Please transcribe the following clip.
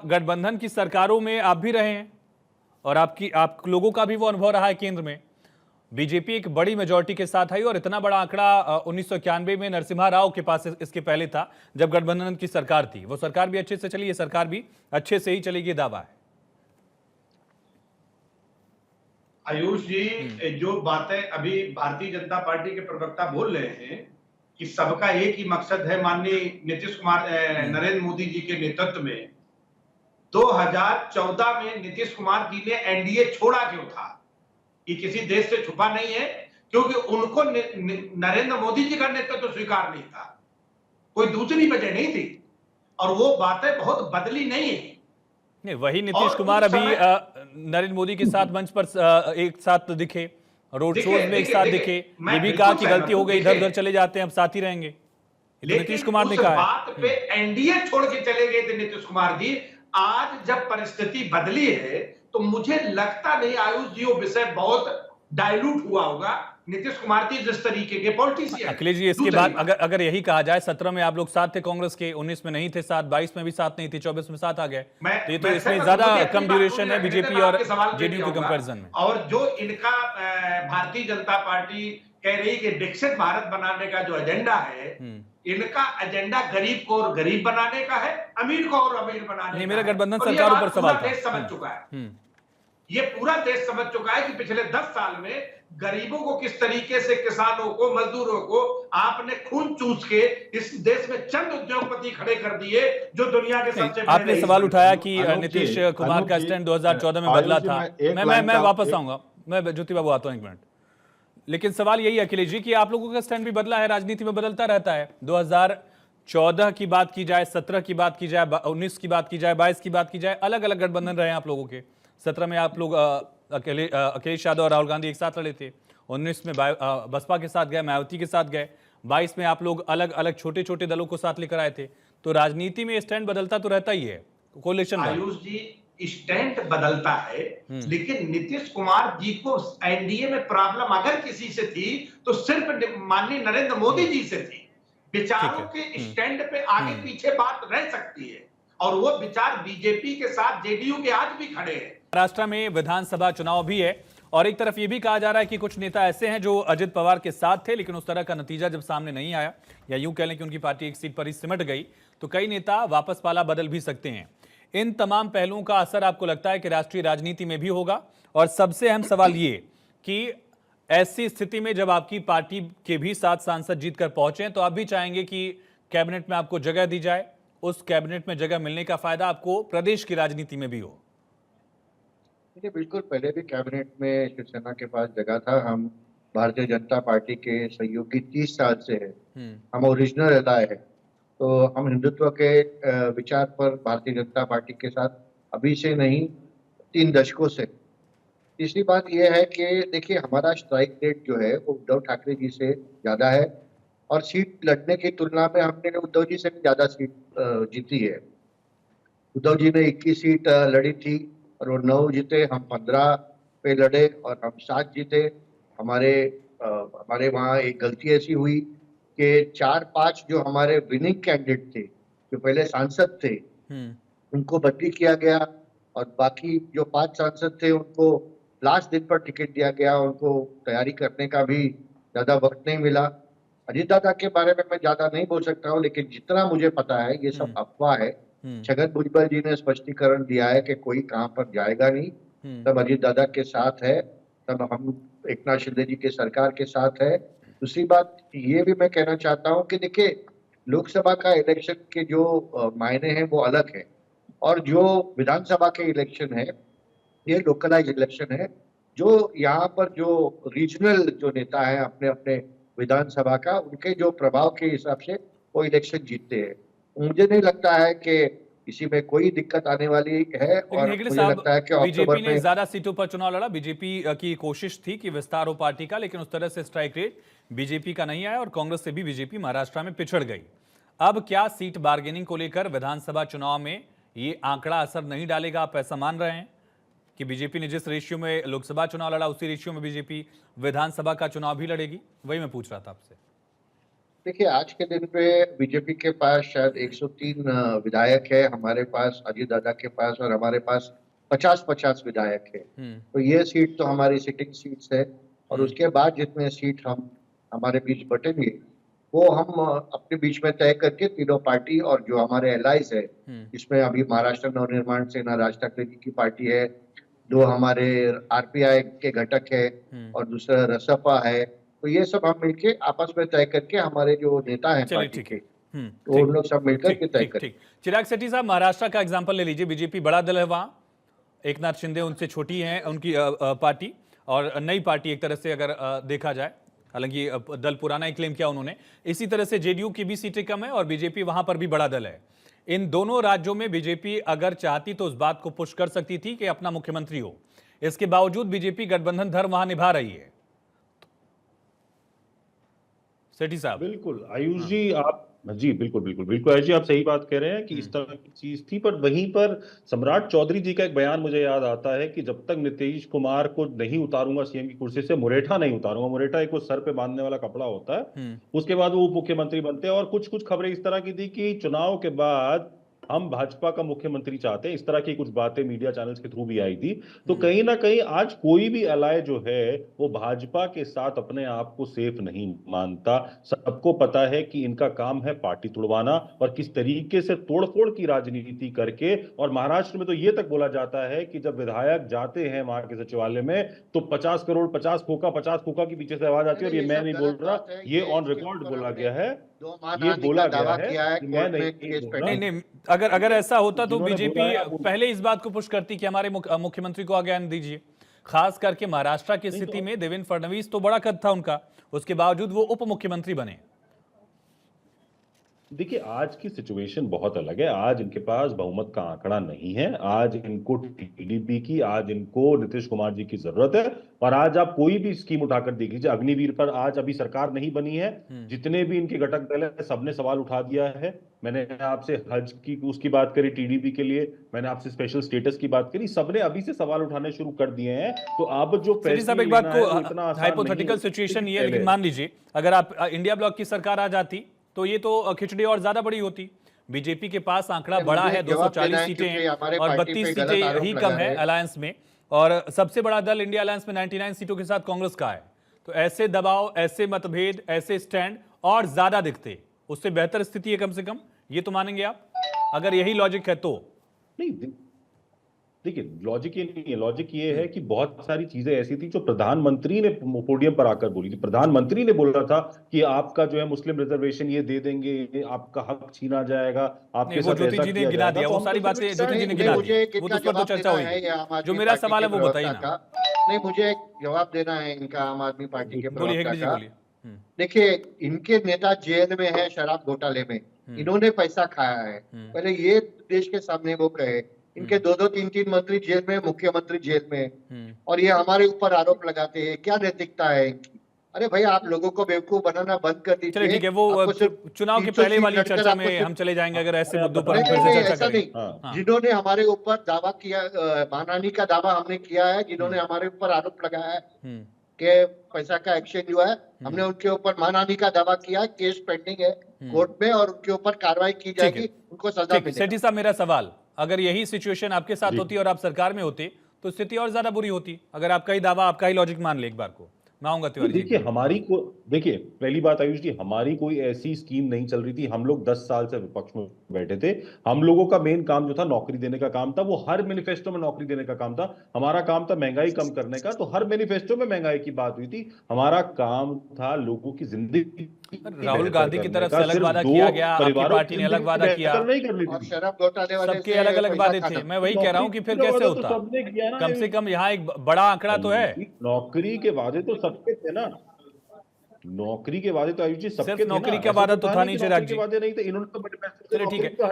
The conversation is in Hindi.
गठबंधन की सरकारों में आप भी रहे हैं और आप लोगों का भी वो अनुभव रहा है। केंद्र में बीजेपी एक बड़ी मेजॉरिटी के साथ आई और इतना बड़ा आंकड़ा 1991 में नरसिम्हा राव के पास इसके पहले था जब गठबंधन की सरकार थी। वो सरकार भी अच्छे से चली, ये सरकार भी अच्छे से ही चलेगी, दावा है। आयुष जी, जो बातें अभी भारतीय जनता पार्टी के प्रवक्ता बोल रहे हैं कि सबका एक ही मकसद है, माननीय नीतीश कुमार नरेंद्र मोदी जी के नेतृत्व में 2014 में नीतीश कुमार जी ने एनडीए छोड़ा क्यों था? ये किसी देश से छुपा नहीं है, क्योंकि उनको नरेंद्र मोदी जी का नेतृत्व स्वीकार नहीं था, कोई दूसरी वजह नहीं थी। और वो बातें बहुत बदली नहीं है। नहीं, वही नीतीश कुमार अभी नरेंद्र मोदी के साथ मंच पर एक साथ दिखे, रोड शोज में एक साथ दिखे, ये भी कहा कि गलती हो गई, इधर उधर चले जाते हैं, अब साथ ही रहेंगे। ये तो नीतीश कुमार ने कहा बात पे एनडीए छोड़ के चले गए थे नीतीश कुमार जी। आज जब परिस्थिति बदली है तो मुझे लगता नहीं आयुष जी वो विषय बहुत डाइल्यूट हुआ होगा। नीतीश कुमार जी जिस तरीके के पॉलिटिशियन। अखिलेश जी, इसके बाद अगर यही कहा जाए 17 में आप लोग साथ थे कांग्रेस के, 19 में नहीं थे साथ, 22 में भी साथ नहीं थे, 24 में साथ आ गए, तो ये तो इसमें ज्यादा कम ड्यूरेशन है बीजेपी और जेडीयू के कंपैरिजन में। और जो इनका भारतीय जनता पार्टी कह रही कि विकसित भारत बनाने का जो एजेंडा है, इनका एजेंडा गरीब को और गरीब बनाने का है, अमीर को और अमीर बनाने का। मेरा गठबंधन सरकारों पर सवाल था। देश समझ चुका है, ये पूरा देश समझ चुका है कि पिछले 10 साल में गरीबों को किस तरीके से, किसानों को, मजदूरों को आपने खून चूस के इस देश में चंद उद्योगपति खड़े कर दिए जो दुनिया के सबसे बड़े। आपने सवाल उठाया कि नीतीश कुमार का स्टैंड 2014 में बदला था। मैं वापस आऊंगा, मैं ज्योति बाबू आता हूं 1 मिनट। लेकिन सवाल यही है अखिलेश जी कि आप लोगों का स्टैंड भी बदला है, राजनीति में बदलता रहता है। 2014 की बात की जाए, 17 की बात की जाए, 19 की बात की जाए, 22 की बात की जाए, अलग अलग गठबंधन रहे हैं आप लोगों के। 17 में आप लोग अखिलेश यादव और राहुल गांधी एक साथ लड़े थे, 19 में बसपा के साथ गए, मायावती के साथ गए, 22 में आप लोग अलग अलग छोटे छोटे दलों को साथ लेकर आए थे। तो राजनीति में स्टैंड बदलता तो रहता ही है, कोalition। आयुष जी, स्टैंड बदलता है, लेकिन नीतीश कुमार जी को एनडीए में प्रॉब्लम अगर किसी से थी तो सिर्फ माननीय नरेंद्र मोदी जी से थी। विचारों के स्टैंड पे आगे पीछे बात रह सकती है और वो विचार बीजेपी के साथ जेडीयू के आज भी खड़े हैं। महाराष्ट्र में विधानसभा चुनाव भी है और एक तरफ यह भी कहा जा रहा है कि कुछ नेता ऐसे हैं जो अजित पवार के साथ थे, लेकिन उस तरह का नतीजा जब सामने नहीं आया, या यूं कह लें कि उनकी पार्टी एक सीट पर ही सिमट गई, तो कई नेता वापस पाला बदल भी सकते हैं। इन तमाम पहलुओं का असर आपको लगता है कि राष्ट्रीय राजनीति में भी होगा? और सबसे अहम सवाल ये कि ऐसी स्थिति में जब आपकी पार्टी के भी 7 सांसद जीतकर पहुंचे तो आप भी चाहेंगे कि कैबिनेट में आपको जगह दी जाए, उस कैबिनेट में जगह मिलने का फायदा आपको प्रदेश की राजनीति में भी हो? देखिए, बिल्कुल पहले भी कैबिनेट में शिवसेना के पास जगह था। हम भारतीय जनता पार्टी के सहयोगी 30 साल से है, हम ओरिजिनल एलाय है, तो हम हिंदुत्व के विचार पर भारतीय जनता पार्टी के साथ अभी से नहीं 3 दशकों से। तीसरी बात यह है कि देखिए, हमारा स्ट्राइक रेट जो है वो उद्धव ठाकरे जी से ज्यादा है और सीट लड़ने की तुलना में हमने उद्धव जी से भी ज्यादा सीट जीती है। उद्धव जी ने 21 सीट लड़ी थी और वो 9 जीते, हम 15 पे लड़े और हम 7 जीते। हमारे वहाँ एक गलती ऐसी हुई कि 4-5 जो हमारे विनिंग कैंडिडेट थे, जो पहले सांसद थे, उनको बदली किया गया और बाकी जो 5 सांसद थे उनको लास्ट दिन पर टिकट दिया गया। उनको तैयारी करने का भी ज्यादा वक्त नहीं मिला। अजीत दादा के बारे में मैं ज्यादा नहीं बोल सकता हूँ, लेकिन जितना मुझे पता है ये सब अफवाह है। छगन भुजबल जी ने स्पष्टीकरण दिया है कि कोई कहां पर जाएगा नहीं, तब अजीत दादा के साथ है, तब हम एकनाथ शिंदे जी के सरकार के साथ है। दूसरी बात ये भी मैं कहना चाहता हूँ कि देखिए, लोकसभा का इलेक्शन के जो मायने हैं वो अलग है और जो विधानसभा के इलेक्शन है ये लोकलाइज इलेक्शन है। जो यहाँ पर जो रीजनल जो नेता है अपने अपने विधानसभा का, उनके जो प्रभाव के हिसाब से वो इलेक्शन जीतते हैं। मुझे नहीं लगता है कि इसी में कोई दिक्कत आने वाली है और मुझे लगता है कि बीजेपी ने ज्यादा सीटों पर चुनाव लड़ा। बीजेपी की कोशिश थी कि विस्तार हो पार्टी का, लेकिन उस तरह से स्ट्राइक रेट बीजेपी का नहीं आया और कांग्रेस से भी बीजेपी महाराष्ट्र में पिछड़ गई। अब क्या सीट बार्गेनिंग को लेकर विधानसभा चुनाव में ये आंकड़ा असर नहीं डालेगा? आप ऐसा मान रहे हैं कि बीजेपी ने जिस रेशियो में लोकसभा चुनाव लड़ा उसी रेशियो में बीजेपी विधानसभा का चुनाव भी लड़ेगी? वही मैं पूछ रहा था आपसे। देखिए, आज के दिन पे बीजेपी के पास शायद 103 विधायक है, हमारे पास अजीत दादा के पास, और हमारे पास 50-50 विधायक है। तो ये सीट तो हमारी सिटिंग सीट्स है, और उसके बाद जितने सीट हम हमारे बीच बटेंगे वो हम अपने बीच में तय करके तीनों पार्टी और जो हमारे एलाइज है, इसमें अभी महाराष्ट्र नवनिर्माण सेना राज ठाकरे जी की पार्टी है, दो हमारे आरपीआई के घटक है, और दूसरा रसपा है। तो ये सब हम मिलके आपस में तय करके हमारे जो नेता हैं पार्टी के, तो उन लोग सब मिलकर के तय करें। चिराग शेट्टी साहब, महाराष्ट्र का एग्जांपल ले लीजिए। बीजेपी बड़ा दल है वहां, एकनाथ शिंदे उनसे छोटी है उनकी पार्टी, और नई पार्टी एक तरह से अगर देखा जाए, हालांकि दल पुराना ही क्लेम किया उन्होंने। इसी तरह से जेडीयू की भी सीटें कम है और बीजेपी वहां पर भी बड़ा दल है। इन दोनों राज्यों में बीजेपी अगर चाहती तो उस बात को पुश कर सकती थी कि अपना मुख्यमंत्री हो। इसके बावजूद बीजेपी गठबंधन धर्म वहां निभा रही है। सेठी साहब। बिल्कुल आयुष जी, आप जी बिल्कुल बिल्कुल बिल्कुल आयुष जी, आप सही बात कह रहे हैं कि इस तरह की चीज थी। पर वहीं पर सम्राट चौधरी जी का एक बयान मुझे याद आता है कि जब तक नीतीश कुमार को नहीं उतारूंगा सीएम की कुर्सी से, मुरेठा नहीं उतारूंगा। मुरेठा एक वो सर पे बांधने वाला कपड़ा होता है, उसके बाद वो उप मुख्यमंत्री बनते हैं। और कुछ कुछ खबरें इस तरह की थी कि चुनाव के बाद हम भाजपा का मुख्यमंत्री चाहते हैं, इस तरह की कुछ बातें मीडिया चैनल्स के थ्रू भी आई थी। तो कहीं ना कहीं आज कोई भी अलाय जो है वो भाजपा के साथ अपने आप को सेफ नहीं मानता। सबको पता है कि इनका काम है पार्टी तोड़वाना, और किस तरीके से तोड़फोड़ की राजनीति करके। और महाराष्ट्र में तो ये तक बोला जाता है कि जब विधायक जाते हैं वहां के सचिवालय में तो 50 करोड़ 50 खोखा की पीछे से आवाज आती है। और ये मैं नहीं बोल रहा, ये ऑन रिकॉर्ड बोला गया है, ये बोला गया है कि मैं नहीं, अगर ऐसा होता तो बीजेपी पहले इस बात को पुश करती कि हमारे मुख्यमंत्री को आगे आने दीजिए। खास करके महाराष्ट्र की स्थिति में देवेंद्र फडणवीस तो बड़ा कद था उनका, उसके बावजूद वो उप मुख्यमंत्री बने। देखिए, आज की सिचुएशन बहुत अलग है। आज इनके पास बहुमत का आंकड़ा नहीं है। आज इनको टीडीपी की, आज इनको नीतीश कुमार जी की जरूरत है। और आज आप कोई भी स्कीम उठाकर देख लीजिए, अग्निवीर पर आज अभी सरकार नहीं बनी है, जितने भी इनके घटक दल है सबने सवाल उठा दिया है। मैंने आपसे हज की उसकी बात करी टीडीपी के लिए, मैंने आपसे स्पेशल स्टेटस की बात करी, सबने अभी से सवाल उठाने शुरू कर दिए हैं। तो अब जो एक बात को हाइपोथेटिकल सिचुएशन ये, लेकिन मान लीजिए अगर आप इंडिया ब्लॉक की सरकार आ जाती तो ये तो खिचड़ी और ज्यादा बड़ी होती। बीजेपी के पास आंकड़ा बड़ा है, 240 सीटें हैं और 32 सीटें ही कम है अलायंस में, और सबसे बड़ा दल इंडिया अलायंस में 99 सीटों के साथ कांग्रेस का है। तो ऐसे दबाव, ऐसे मतभेद, ऐसे स्टैंड और ज्यादा दिखते, उससे बेहतर स्थिति है कम से कम, ये तो मानेंगे आप, अगर यही लॉजिक है तो? नहीं, देखिए लॉजिक ये नहीं है। लॉजिक ये है कि बहुत सारी चीजें ऐसी थी जो प्रधानमंत्री ने पोडियम पर आकर बोली थी। प्रधानमंत्री ने बोला था कि आपका जो है मुस्लिम रिजर्वेशन ये दे देंगे, आपका हक छीना जाएगा, आपके साथ ज्योति जी ने गिना दिया वो सारी बातें, ज्योति जी ने गिना दी, वो तो उस पर तो चर्चा हुई। जो मेरा सवाल है वो बताइए ना। नहीं, मुझे एक जवाब देना है इनका आम आदमी पार्टी के प्रवक्ता का। देखिए, इनके नेता जेल में है शराब घोटाले में, इन्होंने पैसा खाया है। पहले ये देश के सामने वो कहे। इनके 2-2, 3-3 मंत्री जेल में, मुख्यमंत्री जेल में, और ये हमारे ऊपर आरोप लगाते हैं। क्या नैतिकता है इनकी? अरे भाई, आप लोगों को बेवकूफ बनाना बंद कर दीजिए। चलिए ठीक है, वो चुनाव के पहले वाली चर्चा में हम चले जाएंगे अगर ऐसे मुद्दों पर फिर से चर्चा करें। जिन्होंने हमारे ऊपर दावा किया, मानहानि का दावा हमने किया है, जिन्होंने हमारे ऊपर आरोप लगाया है कि पैसा का एक्सचेंज हुआ है, हमने उनके ऊपर मानहानि का दावा किया है, केस पेंडिंग है कोर्ट में, और उनके ऊपर कार्रवाई की जाएगी, उनको सजा मिलेगी। सेठी साहब, मेरा सवाल, अगर यही सिचुएशन आपके साथ होती और आप सरकार में होते तो स्थिति और ज्यादा बुरी होती। अगर आपका ही दावा, आपका ही लॉजिक मान ले एक बार को। मैं आऊंगा तिवारी जी। देखिए पहली बात आयुष जी, हमारी कोई ऐसी स्कीम नहीं चल रही थी। हम लोग 10 साल से विपक्ष में बैठे थे। हम लोगों का मेन काम जो था नौकरी देने का काम था, वो हर मैनिफेस्टो में नौकरी देने का काम था। हमारा काम था महंगाई कम करने का, तो हर मैनिफेस्टो में महंगाई की बात हुई थी। हमारा काम था लोगों की जिंदगी। राहुल गांधी की तरफ से अलग वादा किया गया, आपकी पार्टी ने अलग वादा किया, सबके अलग अलग वादे थे। मैं वही कह रहा हूँ कि फिर कैसे होता? कम से कम यहाँ एक बड़ा आंकड़ा तो है। नौकरी के वादे तो सबके थे ना, नौकरी के वादे तो आयुष जी सबके थे। नौकरी का वादा तो था नहीं चिराग जी। वादे नहीं थे, इन्होंने तो चलिए ठीक है,